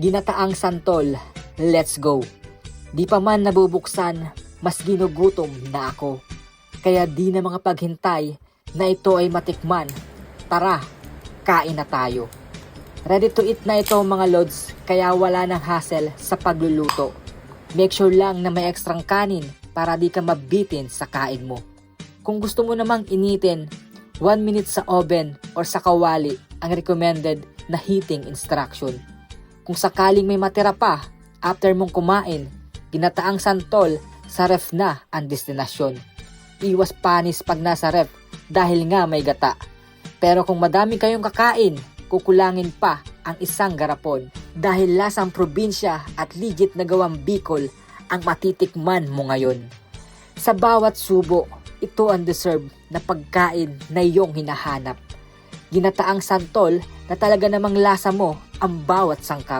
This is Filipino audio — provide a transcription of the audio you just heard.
Ginataang santol, let's go. Di pa man nabubuksan, mas ginugutom na ako. Kaya di na mga paghintay na ito ay matikman. Tara, kain na tayo. Ready to eat na ito mga lods, kaya wala nang hassle sa pagluluto. Make sure lang na may ekstrang kanin para di ka mabitin sa kain mo. Kung gusto mo namang initin, 1 minute sa oven or sa kawali ang recommended na heating instruction. Kung sakaling may matira pa after mong kumain, ginataang santol sa ref na ang destinasyon. Iwas panis pag nasa ref dahil nga may gata. Pero kung madami kayong kakain, kukulangin pa ang isang garapon dahil lasang probinsya at ligit na gawang Bicol ang matitikman mo ngayon. Sa bawat subo, ito ang deserve na pagkain na iyong hinahanap. Ginataang santol na talaga namang lasa mo ang bawat sangkap.